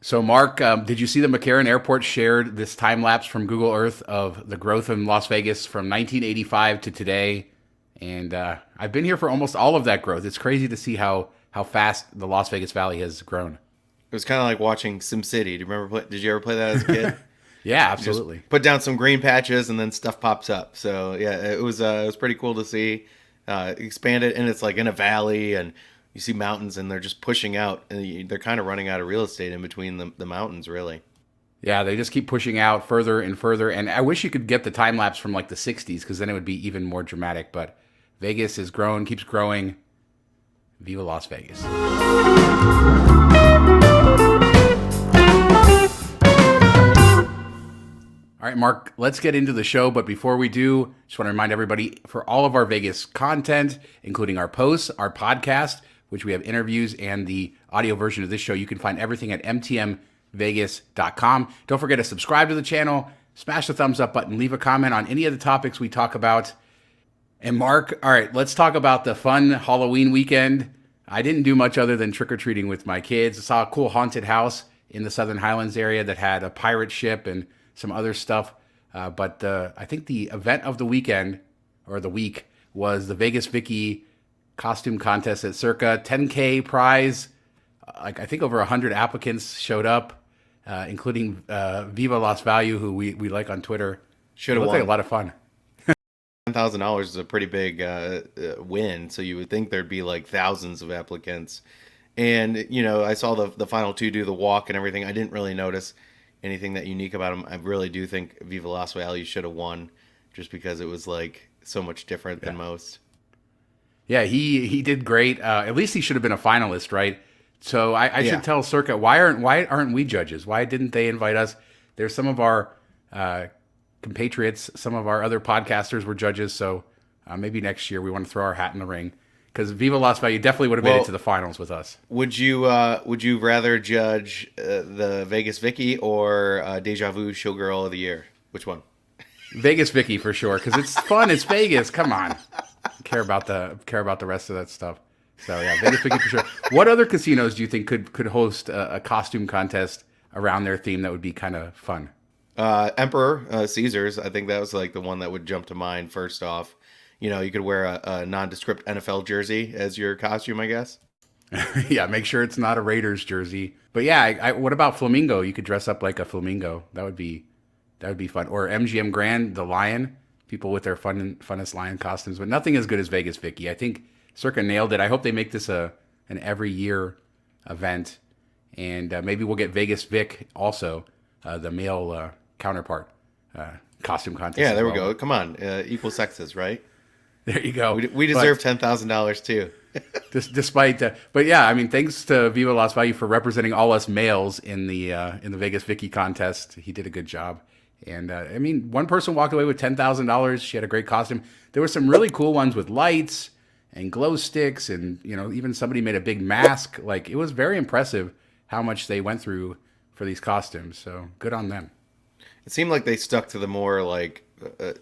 So, Mark, did you see the McCarran Airport shared this time lapse from Google Earth of the growth in Las Vegas from 1985 to today? And I've been here for almost all of that growth. It's crazy to see how fast the Las Vegas Valley has grown. It was kind of like watching SimCity. Do you remember? Did you ever play that as a kid? Yeah, You just absolutely. put down some green patches and then stuff pops up. So yeah, it was pretty cool to see expanded, and it's like in a valley, and you see mountains, and they're just pushing out, and they're kind of running out of real estate in between the mountains, really. Yeah, they just keep pushing out further and further. And I wish you could get the time lapse from like the 60s because then it would be even more dramatic. But Vegas has grown, keeps growing. Viva Las Vegas. All right, Mark, let's get into the show. But before we do, just want to remind everybody for all of our Vegas content, including our posts, our podcast, which we have interviews, and the audio version of this show, you can find everything at mtmvegas.com. Don't forget to subscribe to the channel, smash the thumbs up button, leave a comment on any of the topics we talk about. And Mark, all right, let's talk about the fun Halloween weekend. I didn't do much other than trick-or-treating with my kids. I saw a cool haunted house in the Southern Highlands area that had a pirate ship and some other stuff. But I think the event of the weekend, or the week, was the Vegas Vickie costume contest at Circa. 10K prize. Like I think over 100 applicants showed up, including Viva Las Value, who we like on Twitter. Should It have looked like a won. lot of fun. $10,000 is a pretty big win, so you would think there'd be like thousands of applicants. And I saw the final two do the walk and everything. I didn't really notice anything that unique about them. I really do think Viva Las Valley should have won, just because it was like so much different Yeah. than most. Yeah, he did great. At least he should have been a finalist, right? So I should Yeah. tell Circa why aren't we judges? Why didn't they invite us? There's some of our uh, compatriots, some of our other podcasters were judges. So maybe next year we want to throw our hat in the ring because Viva Las Vegas definitely would have made it to Well, the finals with us. would you rather judge the Vegas Vicky or Deja Vu Showgirl of the Year? Which one? Vegas Vicky for sure because it's fun. It's Vegas. Come on, care about the rest of that stuff. So yeah, Vegas Vicky for sure. What other casinos do you think could host a costume contest around their theme that would be kind of fun? Emperor Caesars. I think that was like the one that would jump to mind first off. You could wear a nondescript NFL jersey as your costume, I guess. Yeah, make sure it's not a Raiders jersey. But yeah, what about Flamingo? You could dress up like a flamingo. That would be fun. Or MGM Grand, the lion. People with their funnest lion costumes, but nothing as good as Vegas Vicky. I think Circa nailed it. I hope they make this an every year event, and maybe we'll get Vegas Vic also, the male counterpart costume contest Yeah, as there we well. go. Come on, equal sexes, right? There you go. We deserve But $10,000 too. despite but yeah, I mean, thanks to Viva Las Value for representing all us males in the Vegas Vicky contest. He did a good job, and I mean, one person walked away with $10,000. She had a great costume. There were some really cool ones with lights and glow sticks, and even somebody made a big mask. Like it was very impressive how much they went through for these costumes. So good on them. It seemed like they stuck to the more like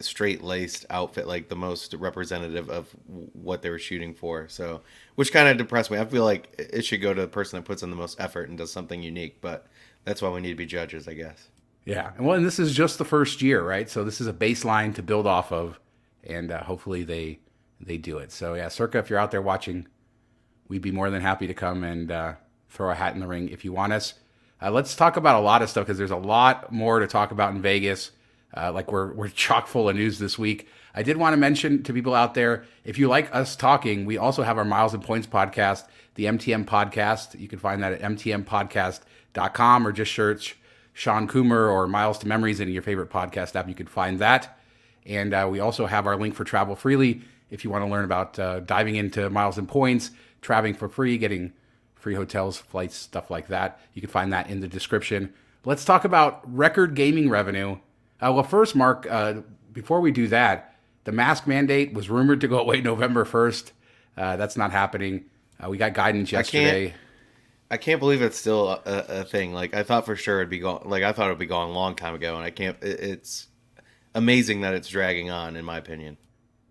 straight laced outfit, like the most representative of what they were shooting for. So, which kind of depressed me. I feel like it should go to the person that puts in the most effort and does something unique. But that's why we need to be judges, I guess. Yeah, and this is just the first year, right? So this is a baseline to build off of, and hopefully they do it. So yeah, Circa, if you're out there watching, we'd be more than happy to come and throw a hat in the ring if you want us. Let's talk about a lot of stuff because there's a lot more to talk about in Vegas. Like we're chock full of news this week. I did want to mention to people out there, if you like us talking, we also have our Miles and Points podcast, the MTM podcast. You can find that at mtmpodcast.com or just search Shawn Coomer or Miles to Memories in your favorite podcast app. You can find that. And we also have our link for Travel Freely if you want to learn about diving into Miles and Points, traveling for free, getting free hotels, flights, stuff like that. You can find that in the description. Let's talk about record gaming revenue. Well, first, Mark, before we do that, the mask mandate was rumored to go away November 1st. That's not happening. We got guidance I can't. yesterday. I can't believe it's still a thing. Like I thought for sure it'd be gone. Like I thought it'd be gone a long time ago, and I can't. It's amazing that it's dragging on, in my opinion.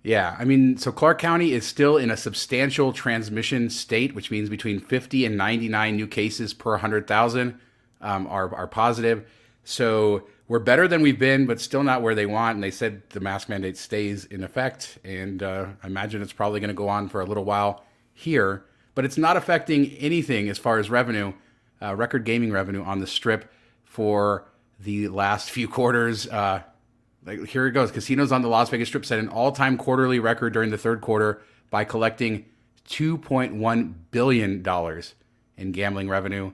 Yeah, I mean, so Clark County is still in a substantial transmission state, which means between 50 and 99 new cases per 100,000. are positive. So we're better than we've been, but still not where they want. And they said the mask mandate stays in effect. And I imagine it's probably going to go on for a little while here. But it's not affecting anything as far as revenue, record gaming revenue on the Strip for the last few quarters. Here it goes. Casinos on the Las Vegas Strip set an all-time quarterly record during the third quarter by collecting $2.1 billion in gambling revenue.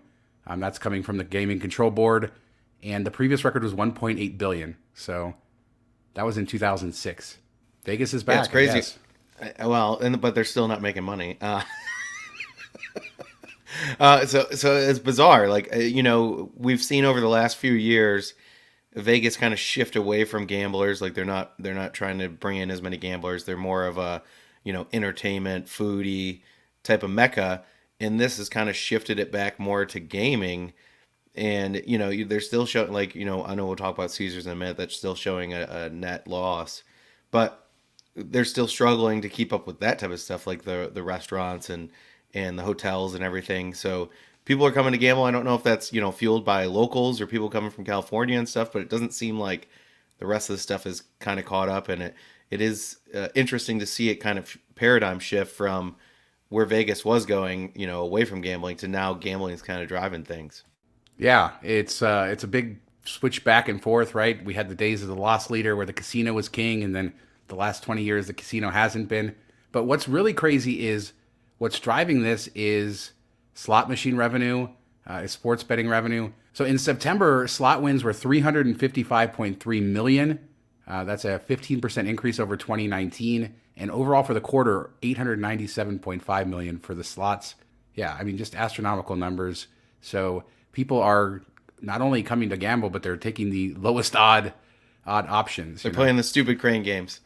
That's coming from the Gaming Control Board. And the previous record was $1.8 billion. So that was in 2006. Vegas is back. Yeah, it's crazy. But they're still not making money. So it's bizarre. We've seen over the last few years, Vegas kind of shift away from gamblers. Like they're not trying to bring in as many gamblers. They're more of a, entertainment, foodie type of mecca. And this has kind of shifted it back more to gaming. And, they're still showing, I know we'll talk about Caesars in a minute, that's still showing a net loss. But they're still struggling to keep up with that type of stuff, like the restaurants and the hotels and everything. So people are coming to gamble. I don't know if that's, fueled by locals or people coming from California and stuff, but it doesn't seem like the rest of the stuff is kind of caught up. And it is interesting to see it kind of paradigm shift from where Vegas was going, away from gambling to now gambling is kind of driving things. Yeah, it's a big switch back and forth, right? We had the days of the loss leader where the casino was king, and then the last 20 years the casino hasn't been. But what's really crazy is what's driving this is slot machine revenue, sports betting revenue. So in September, slot wins were $355.3 million. That's a 15% increase over 2019. And overall for the quarter, $897.5 million for the slots. Yeah, I mean, just astronomical numbers. So people are not only coming to gamble, but they're taking the lowest odd options. They're playing the stupid crane games.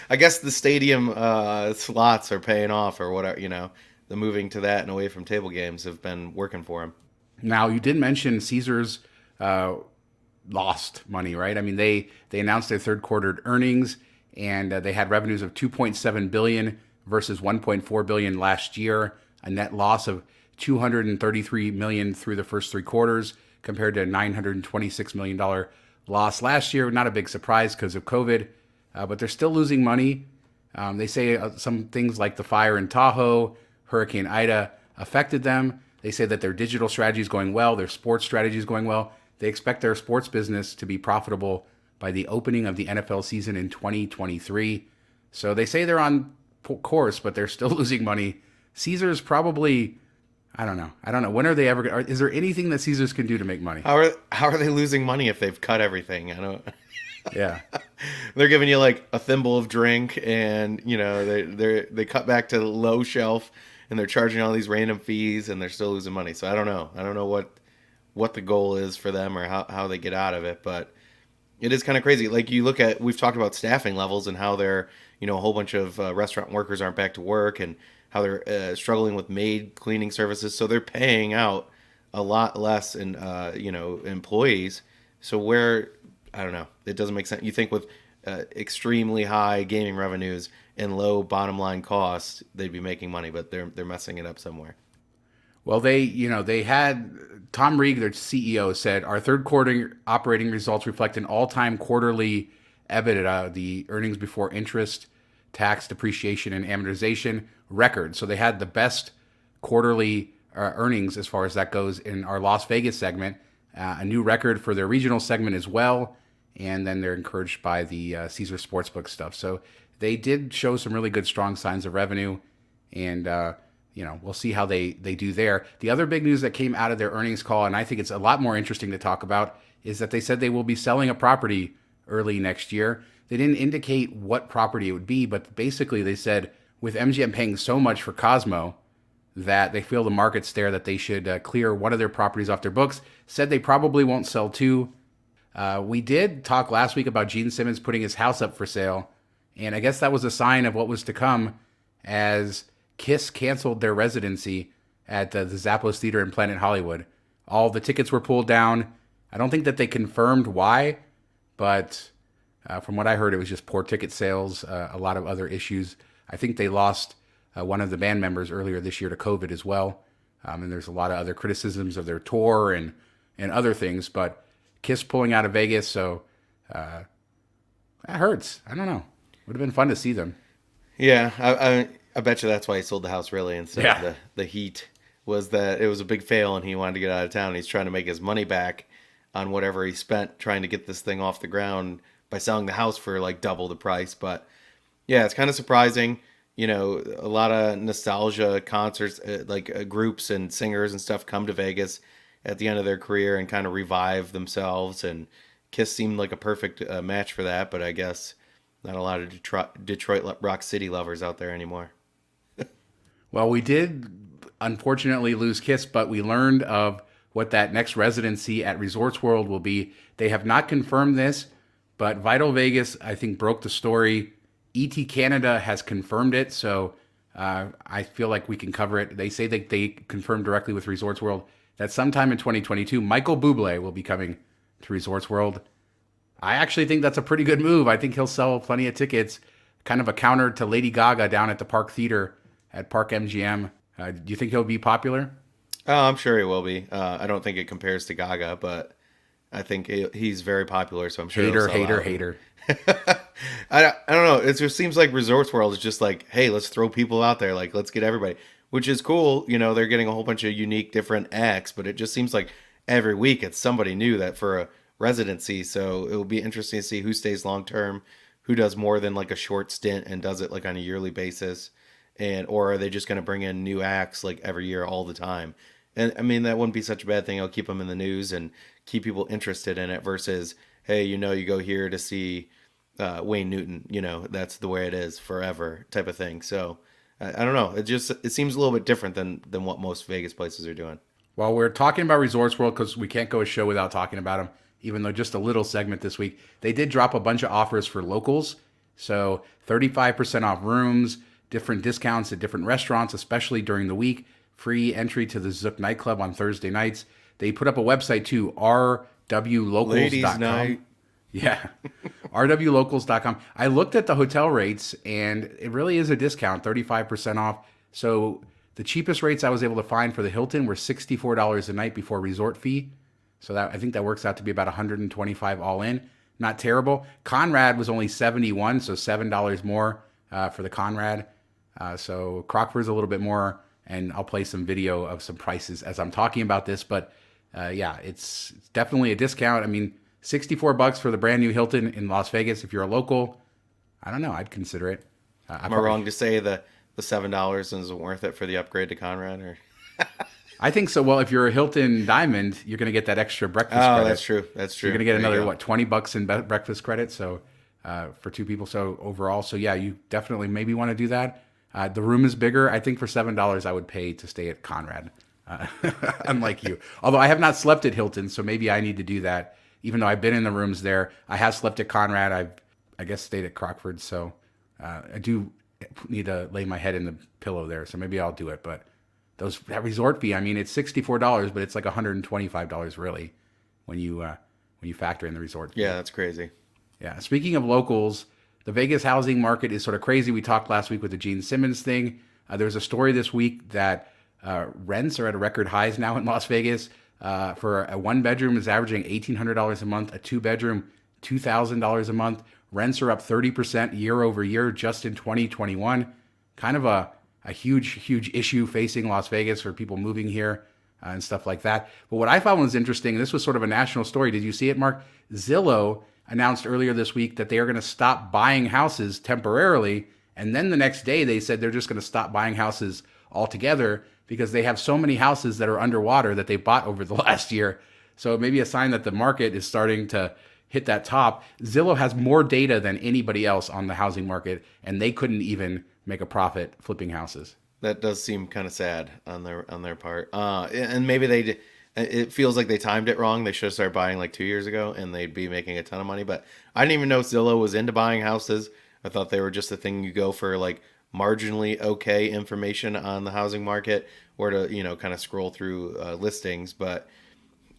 I guess the stadium slots are paying off, or whatever. The moving to that and away from table games have been working for them. Now, you did mention Caesars lost money, right? I mean, they announced their third quarter earnings, and they had revenues of $2.7 billion versus $1.4 billion last year, a net loss of $233 million through the first three quarters compared to a $926 million loss last year. Not a big surprise because of COVID, but they're still losing money. They say some things like the fire in Tahoe, Hurricane Ida affected them. They say that their digital strategy is going well, their sports strategy is going well. They expect their sports business to be profitable by the opening of the NFL season in 2023. So they say they're on course, but they're still losing money. Caesars probably, I don't know. When are they ever going to, is there anything that Caesars can do to make money? How are they losing money if they've cut everything? I don't. Yeah. They're giving you like a thimble of drink, and they cut back to low shelf, and they're charging all these random fees, and they're still losing money. So I don't know what the goal is for them or how they get out of it, but it is kind of crazy. Like we've talked about staffing levels and how they're, a whole bunch of restaurant workers aren't back to work, and how they're struggling with maid cleaning services. So they're paying out a lot less in, employees. So I don't know, it doesn't make sense. You think with extremely high gaming revenues and low bottom line costs, they'd be making money, but they're messing it up somewhere. Well, they had Tom Reeg, their CEO, said our third quarter operating results reflect an all-time quarterly EBITDA, the earnings before interest, tax, depreciation, and amortization record. So they had the best quarterly earnings as far as that goes in our Las Vegas segment, a new record for their regional segment as well. And then they're encouraged by the Caesar Sportsbook stuff. So they did show some really good, strong signs of revenue. And, we'll see how they do there. The other big news that came out of their earnings call, and I think it's a lot more interesting to talk about, is that they said they will be selling a property early next year. They didn't indicate what property it would be, but basically they said with MGM paying so much for Cosmo that they feel the market's there, that they should clear one of their properties off their books. Said they probably won't sell two. We did talk last week about Gene Simmons putting his house up for sale, and I guess that was a sign of what was to come as Kiss canceled their residency at the Zappos Theater in Planet Hollywood. All the tickets were pulled down. I don't think that they confirmed why, but from what I heard, it was just poor ticket sales, a lot of other issues. I think they lost one of the band members earlier this year to COVID as well. And there's a lot of other criticisms of their tour and and other things. But Kiss pulling out of Vegas, so that hurts. I don't know. Would have been fun to see them. Yeah, I bet you that's why he sold the house really instead of Yeah. the heat was that it was a big fail and he wanted to get out of town. He's trying to make his money back on whatever he spent trying to get this thing off the ground by selling the house for like double the price. But yeah, it's kind of surprising. A lot of nostalgia concerts, groups and singers and stuff come to Vegas at the end of their career and kind of revive themselves. And Kiss seemed like a perfect match for that, but I guess not a lot of Detroit Rock City lovers out there anymore. Well, we did unfortunately lose Kiss, but we learned of what that next residency at Resorts World will be. They have not confirmed this, but Vital Vegas, I think, broke the story. ET Canada has confirmed it, so I feel like we can cover it. They say that they confirmed directly with Resorts World that sometime in 2022, Michael Buble will be coming to Resorts World. I actually think that's a pretty good move. I think he'll sell plenty of tickets, kind of a counter to Lady Gaga down at the Park Theater at Park MGM. Do you think he'll be popular? Oh, I'm sure he will be. I don't think it compares to Gaga, but I think he's very popular, so I'm sure he'll sell out. Hater. I don't know. It just seems like Resorts World is just like, hey, let's throw people out there. Like, let's get everybody, which is cool. They're getting a whole bunch of unique, different acts, but it just seems like every week it's somebody new that for a residency. So it will be interesting to see who stays long term, who does more than like a short stint and does it like on a yearly basis. Or are they just going to bring in new acts like every year all the time? And I mean, that wouldn't be such a bad thing. It'll keep them in the news and keep people interested in it versus, hey, you go here to see Wayne Newton, that's the way it is forever type of thing. So I don't know. It seems a little bit different than what most Vegas places are doing. Well, we're talking about Resorts World because we can't go a show without talking about them, even though just a little segment this week. They did drop a bunch of offers for locals. So 35% off rooms, different discounts at different restaurants, especially during the week, free entry to the Zook nightclub on Thursday nights. They put up a website too, rwlocals.com. Ladies' night. Yeah, rwlocals.com. I looked at the hotel rates and it really is a discount, 35% off. So the cheapest rates I was able to find for the Hilton were $64 a night before resort fee. So I think that works out to be about $125 all in. Not terrible. Conrad was only $71, so $7 more for the Conrad. So Crockford's a little bit more, and I'll play some video of some prices as I'm talking about this. But yeah, it's definitely a discount. I mean, $64 for the brand new Hilton in Las Vegas. If you're a local, I don't know, I'd consider it. Am I wrong to say the $7 isn't worth it for the upgrade to Conrad? Or I think so. Well, if you're a Hilton Diamond, you're going to get that extra breakfast credit. That's true. That's true. You're going to get another, $20 in breakfast credit. So for two people. So overall, so yeah, you definitely maybe want to do that. The room is bigger. I think for $7, I would pay to stay at Conrad. Unlike you. Although I have not slept at Hilton, so maybe I need to do that. Even though I've been in the rooms there, I have slept at Conrad. I guess stayed at Crockford. So I do need to lay my head in the pillow there. So maybe I'll do it. But that resort fee, I mean, it's $64, but it's like $125 really when you factor in the resort fee. Yeah, that's crazy. Yeah. Speaking of locals, the Vegas housing market is sort of crazy. We talked last week with the Gene Simmons thing. There was a story this week that rents are at record highs now in Las Vegas. For a one bedroom is averaging $1,800 a month. A two bedroom, $2,000 a month. Rents are up 30% year over year just in 2021. Kind of a huge issue facing Las Vegas for people moving here and stuff like that. But what I found was interesting, and this was sort of a national story. Did you see it, Mark? Zillow announced earlier this week that they are going to stop buying houses temporarily. And then the next day they said they're just going to stop buying houses altogether because they have so many houses that are underwater that they bought over the last year. So it may be a sign that the market is starting to hit that top. Zillow has more data than anybody else on the housing market, and they couldn't even make a profit flipping houses. That does seem kind of sad on their part. And maybe it feels like they timed it wrong. They should have started buying like 2 years ago, and they'd be making a ton of money. But I didn't even know Zillow was into buying houses. I thought they were just a thing you go for like marginally okay information on the housing market, or to kind of scroll through listings. But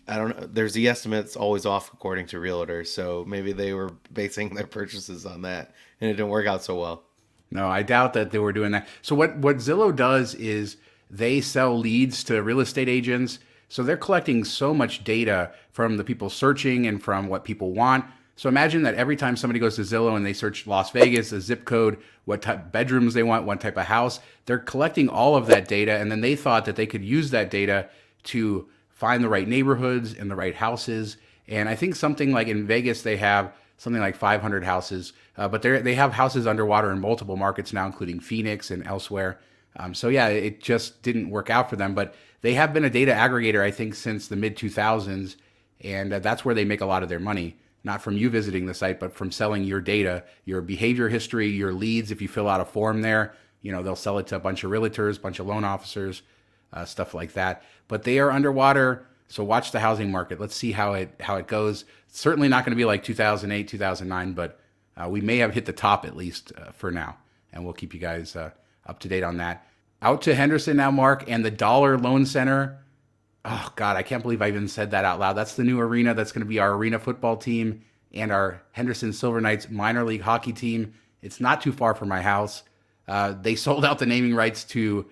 I don't know. There's the estimates always off according to realtors, so maybe they were basing their purchases on that, and it didn't work out so well. No, I doubt that they were doing that. So what Zillow does is they sell leads to real estate agents. So they're collecting so much data from the people searching and from what people want. So imagine that every time somebody goes to Zillow and they search Las Vegas, a zip code, what type of bedrooms they want, what type of house, they're collecting all of that data. And then they thought that they could use that data to find the right neighborhoods and the right houses. And I think something like in Vegas, they have something like 500 houses, but they have houses underwater in multiple markets now, including Phoenix and elsewhere. So yeah, it just didn't work out for them. But they have been a data aggregator, I think, since the mid 2000s, and that's where they make a lot of their money. Not from you visiting the site, but from selling your data, your behavior history, your leads. If you fill out a form there, they'll sell it to a bunch of realtors, a bunch of loan officers, stuff like that. But they are underwater, so watch the housing market. Let's see how it goes. It's certainly not going to be like 2008, 2009, but we may have hit the top at least for now, and we'll keep you guys up to date on that. Out to Henderson now, Mark, and the Dollar Loan Center. Oh, God, I can't believe I even said that out loud. That's the new arena. That's going to be our arena football team and our Henderson Silver Knights minor league hockey team. It's not too far from my house. They sold out the naming rights to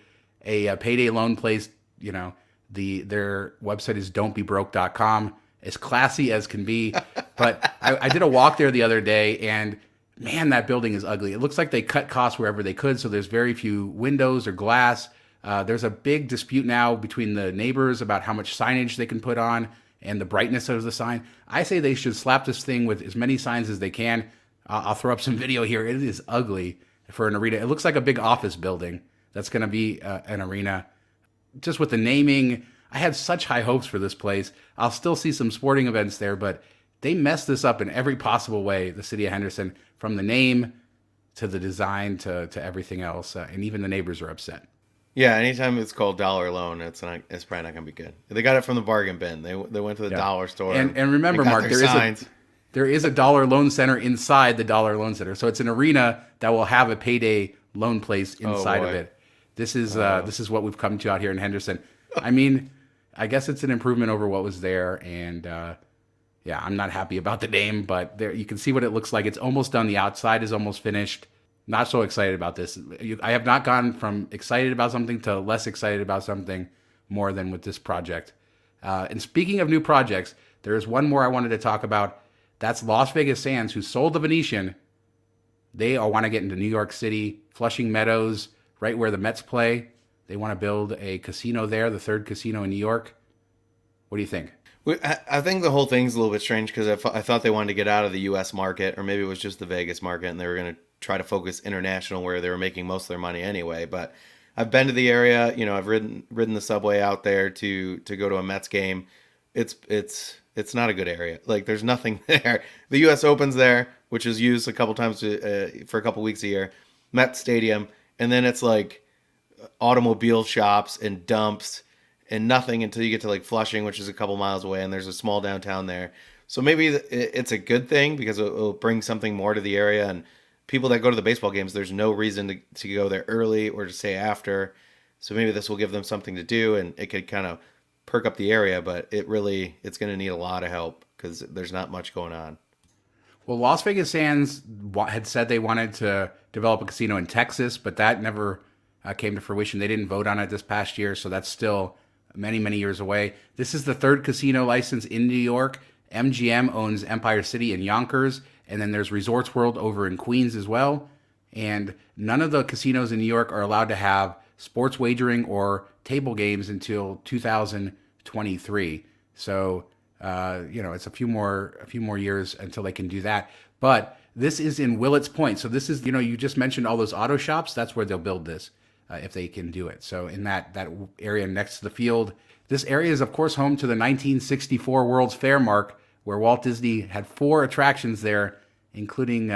a payday loan place. Their website is don'tbebroke.com. As classy as can be. But I did a walk there the other day, and man, that building is ugly. It looks like they cut costs wherever they could, so there's very few windows or glass. There's a big dispute now between the neighbors about how much signage they can put on and the brightness of the sign. I say they should slap this thing with as many signs as they can. I'll throw up some video here. It is ugly for an arena. It looks like a big office building that's going to be an arena. Just with the naming, I had such high hopes for this place. I'll still see some sporting events there, but they messed this up in every possible way, the city of Henderson, from the name to the design to everything else. And even the neighbors are upset. Yeah, anytime it's called Dollar Loan, it's probably not going to be good. They got it from the bargain bin. They went to the dollar store. And remember, Mark, there is a Dollar Loan Center inside the Dollar Loan Center. So it's an arena that will have a payday loan place inside of it. This is what we've come to out here in Henderson. I mean, I guess it's an improvement over what was there. And yeah, I'm not happy about the name, but there you can see what it looks like. It's almost done. The outside is almost finished. Not so excited about this. I have not gone from excited about something to less excited about something more than with this project. And speaking of new projects, there is one more I wanted to talk about. That's Las Vegas Sands, who sold the Venetian. They all want to get into New York City, Flushing Meadows, right where the Mets play. They want to build a casino there, the third casino in New York. What do you think? I think the whole thing's a little bit strange because I thought they wanted to get out of the U.S. market, or maybe it was just the Vegas market, and they were going to try to focus international where they were making most of their money anyway. But I've been to the area. I've ridden the subway out there to go to a Mets game. It's not a good area. Like, there's nothing there. The U.S. Open's there, which is used a couple times for a couple weeks a year. Met Stadium, and then it's like automobile shops and dumps and nothing until you get to like Flushing, which is a couple miles away, and there's a small downtown there. So maybe it's a good thing because it'll bring something more to the area, and people that go to the baseball games, there's no reason to go there early or to stay after. So maybe this will give them something to do, and it could kind of perk up the area, but it's going to need a lot of help because there's not much going on. Well, Las Vegas Sands had said they wanted to develop a casino in Texas, but that never came to fruition. They didn't vote on it this past year, so that's still many, many years away. This is the third casino license in New York. MGM owns Empire City in Yonkers, and then there's Resorts World over in Queens as well. And none of the casinos in New York are allowed to have sports wagering or table games until 2023. So, it's a few more years until they can do that. But this is in Willets Point. So this is, you just mentioned all those auto shops. That's where they'll build this if they can do it. So in that area next to the field, this area is, of course, home to the 1964 World's Fair, Mark, where Walt Disney had 4 attractions there, including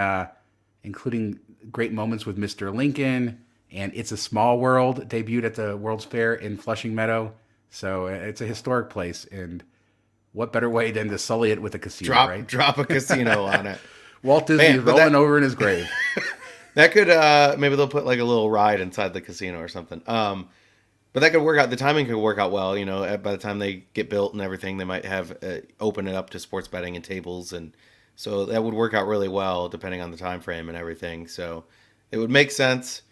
great moments with Mr. Lincoln, and It's a Small World debuted at the World's Fair in Flushing Meadow. So it's a historic place, and what better way than to sully it with a casino, right? Drop a casino on it. Walt Disney is rolling over in his grave. That could maybe they'll put like a little ride inside the casino or something. But that could work out. The timing could work out well. By the time they get built and everything, they might have open it up to sports betting and tables, and so that would work out really well depending on the time frame and everything. So it would make sense.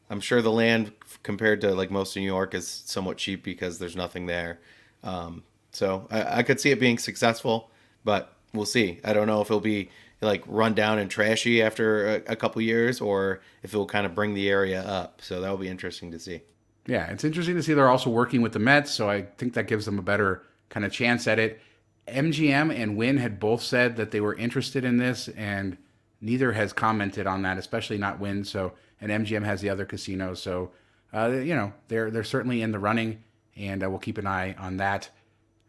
I'm sure the land compared to like most of New York is somewhat cheap because there's nothing there. So I could see it being successful, but we'll see. I don't know if it'll be like run down and trashy after a couple years, or if it will kind of bring the area up. So that will be interesting to see. Yeah, it's interesting to see they're also working with the Mets, so I think that gives them a better kind of chance at it. MGM and Wynn had both said that they were interested in this, and neither has commented on that, especially not Wynn. So, and MGM has the other casinos, so they're certainly in the running, and we'll keep an eye on that.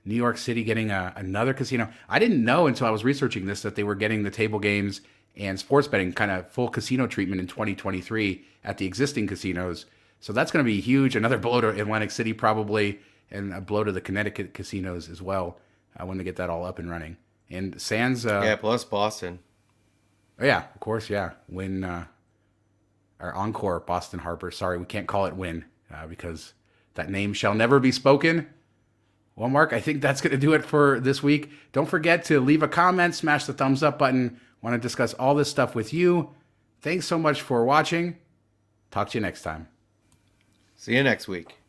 New York City getting another casino. I didn't know until I was researching this that they were getting the table games and sports betting kind of full casino treatment in 2023 at the existing casinos. So that's going to be huge. Another blow to Atlantic City probably, and a blow to the Connecticut casinos as well when they get that all up and running. And Sands. Yeah, plus Boston. Oh yeah, of course, yeah. Win our Encore Boston Harbor. Sorry, we can't call it Win because that name shall never be spoken. Well, Mark, I think that's going to do it for this week. Don't forget to leave a comment, smash the thumbs up button. Want to discuss all this stuff with you. Thanks so much for watching. Talk to you next time. See you next week.